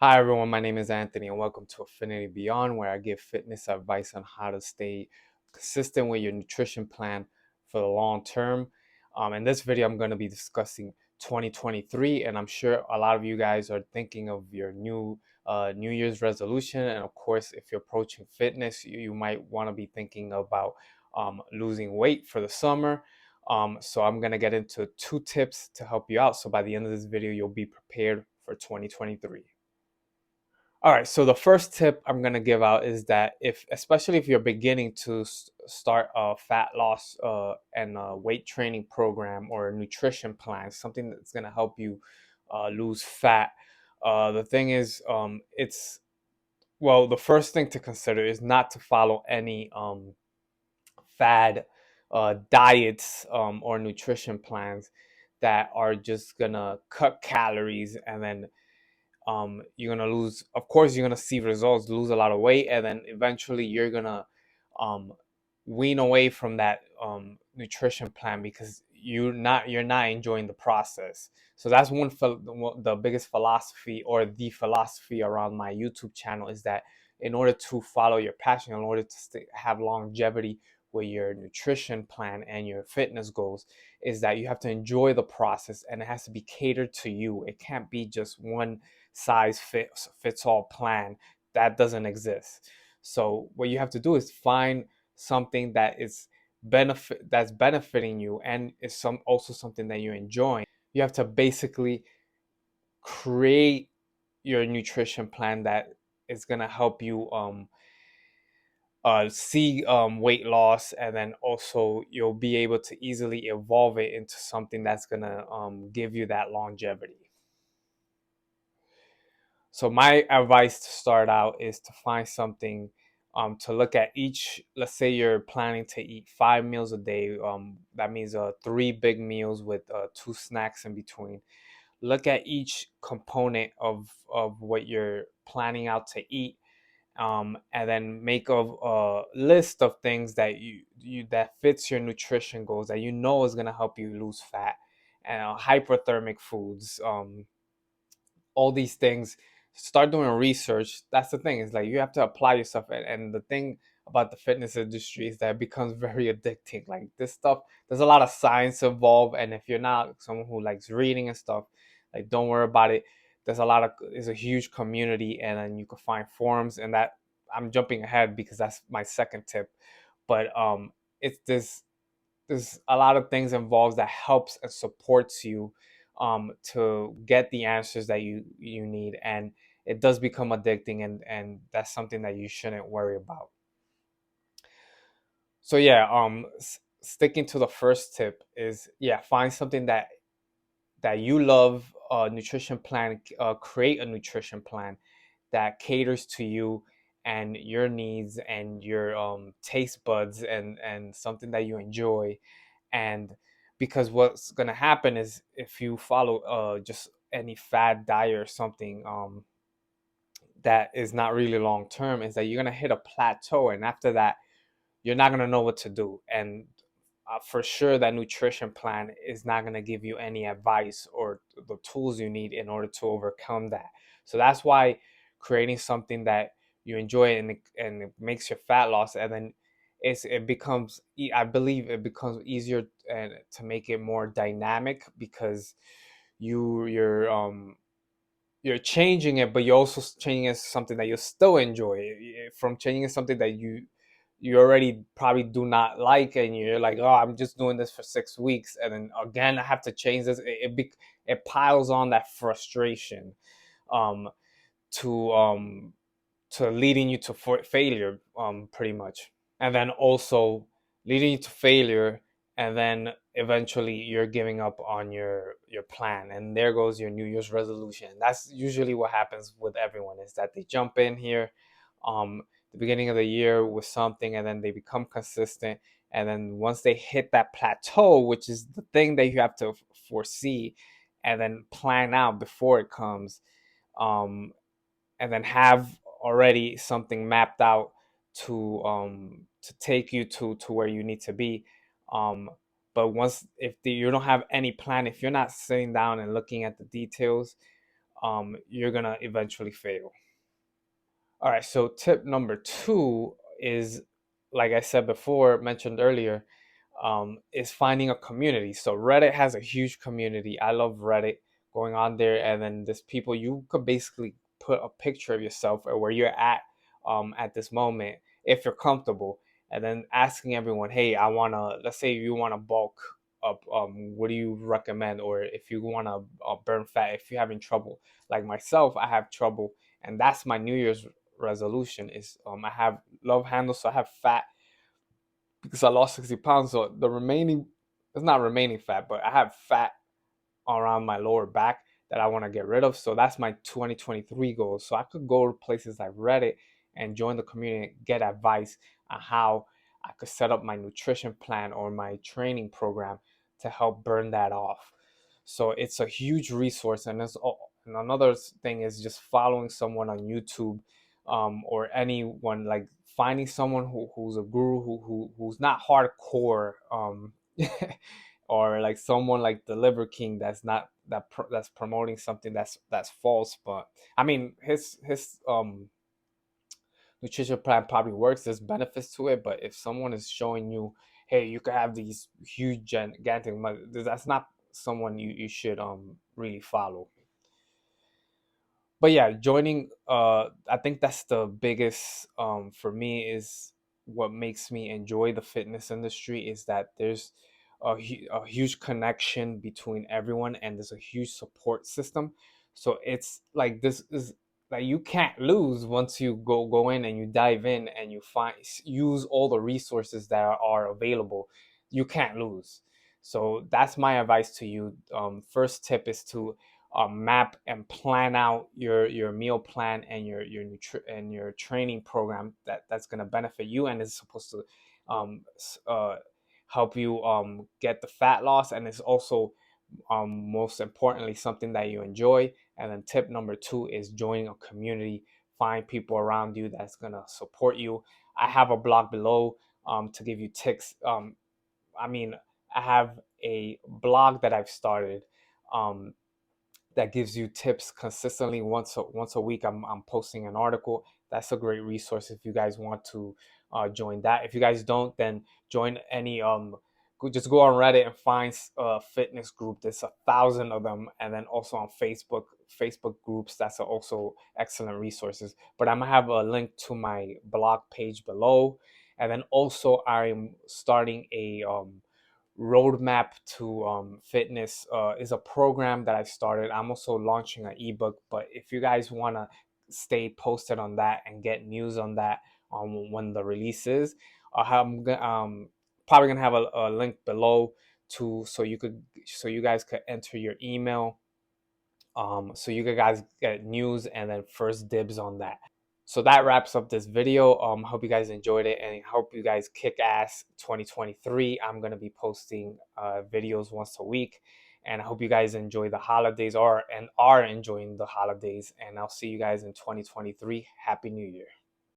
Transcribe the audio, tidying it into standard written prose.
Hi everyone, my name is Anthony and welcome to Affinity Beyond, where I give fitness advice on how to stay consistent with your nutrition plan for the long term. In this video, I'm going to be discussing 2023, and I'm sure a lot of you guys are thinking of your New Year's resolution. And of course, if you're approaching fitness, you might want to be thinking about losing weight for the summer. So I'm going to get into 2 tips to help you out. So by the end of this video, you'll be prepared for 2023. All right, so the first tip I'm gonna give out is that especially if you're beginning to start a fat loss and a weight training program or a nutrition plan, something that's gonna help you lose fat. The thing is, the first thing to consider is not to follow any fad diets or nutrition plans that are just gonna cut calories and then you're gonna lose, of course you're gonna see results, lose a lot of weight, and then eventually you're gonna um, wean away from that nutrition plan because you're not enjoying the process. So that's the biggest philosophy, or the philosophy around my YouTube channel, is that in order to follow your passion, in order to have longevity with your nutrition plan and your fitness goals, is that you have to enjoy the process and it has to be catered to you. It can't be just one size fits all plan. That doesn't exist. So what you have to do is find something that's benefiting you and is also something that you're enjoying. You have to basically create your nutrition plan that is going to help you see weight loss, and then also you'll be able to easily evolve it into something that's going to give you that longevity. So my advice to start out is to find something to look at each. Let's say you're planning to eat 5 meals a day. That means 3 big meals with 2 snacks in between. Look at each component of what you're planning out to eat, and then make a list of things that you that fits your nutrition goals, that you know is gonna help you lose fat, and hyperthermic foods. All these things, start doing research. That's the thing, is like you have to apply yourself, and the thing about the fitness industry is that it becomes very addicting. Like this stuff, there's a lot of science involved, and if you're not someone who likes reading and stuff, like don't worry about it. There's a huge community, and then you can find forums, and that I'm jumping ahead because that's my second tip. But it's this there's a lot of things involved that helps and supports you to get the answers that you need, and it does become addicting, and that's something that you shouldn't worry about. So yeah, sticking to the first tip is, yeah, find something that you love. Nutrition plan, create a nutrition plan that caters to you and your needs and your taste buds, and something that you enjoy. And because what's going to happen is, if you follow just any fad diet or something that is not really long term, is that you're going to hit a plateau, and after that you're not going to know what to do. And for sure that nutrition plan is not going to give you any advice or the tools you need in order to overcome that. So that's why creating something that you enjoy, and it makes your fat loss, and then it becomes, I believe it becomes easier and to make it more dynamic, because you're changing it, but you're also changing it to something that you still enjoy. From changing it to something that you already probably do not like, and you're like, oh, I'm just doing this for 6 weeks, and then again I have to change this. It piles on that frustration, um, to leading you to failure, pretty much. And then also leading you to failure, and then eventually you're giving up on your plan, and there goes your New Year's resolution. That's usually what happens with everyone, is that they jump in here the beginning of the year with something, and then they become consistent, and then once they hit that plateau, which is the thing that you have to foresee and then plan out before it comes, um, and then have already something mapped out to take you to where you need to be. um but once, if you don't have any plan, if you're not sitting down and looking at the details, you're gonna eventually fail. All right, so tip number two is, like I said before, mentioned earlier, is finding a community. So Reddit has a huge community. I love Reddit, going on there, and then there's people you could basically put a picture of yourself or where you're at this moment, if you're comfortable, and then asking everyone, hey, I wanna, let's say you wanna bulk up, what do you recommend? Or if you wanna burn fat, if you're having trouble, like myself, I have trouble, and that's my New Year's resolution is, I have love handles, so I have fat because I lost 60 pounds. So the remaining, it's not remaining fat, but I have fat around my lower back that I want to get rid of. So that's my 2023 goal. So I could go to places like Reddit and join the community, get advice on how I could set up my nutrition plan or my training program to help burn that off. So it's a huge resource. And another thing is just following someone on YouTube, or anyone, like finding someone who's a guru, who's not hardcore, or like someone like the Liver King that's not that's promoting something that's false. But I mean, his nutrition plan probably works. There's benefits to it, but if someone is showing you, hey, you could have these huge gigantic, that's not someone you should really follow. But yeah, joining, I think that's the biggest, for me, is what makes me enjoy the fitness industry, is that there's a huge connection between everyone, and there's a huge support system. So it's like, this is like, you can't lose once you go in and you dive in and you find, use all the resources that are available. You can't lose. So that's my advice to you. First tip is to map and plan out your meal plan and your training program that's going to benefit you, and is supposed to um, help you get the fat loss, and it's also, most importantly, something that you enjoy. And then tip number two is joining a community. Find people around you that's going to support you. I have a blog below, to give you tips. I mean, I have a blog that I've started, um, that gives you tips consistently. Once a week, I'm posting an article. That's a great resource if you guys want to join that. If you guys don't, then join any, just go on Reddit and find a fitness group. There's 1,000 of them. And then also on Facebook groups, that's also excellent resources. But I'm gonna have a link to my blog page below. And then also, I'm starting a roadmap to fitness, is a program that I started. I'm also launching an ebook, but if you guys want to stay posted on that and get news on that, when the release is, probably gonna have a link below, to so you guys could enter your email, so you guys get news and then first dibs on that. So that wraps up this video. Hope you guys enjoyed it, and hope you guys kick ass 2023. I'm gonna be posting videos once a week, and I hope you guys enjoy the holidays, or and are enjoying the holidays. And I'll see you guys in 2023. Happy New Year.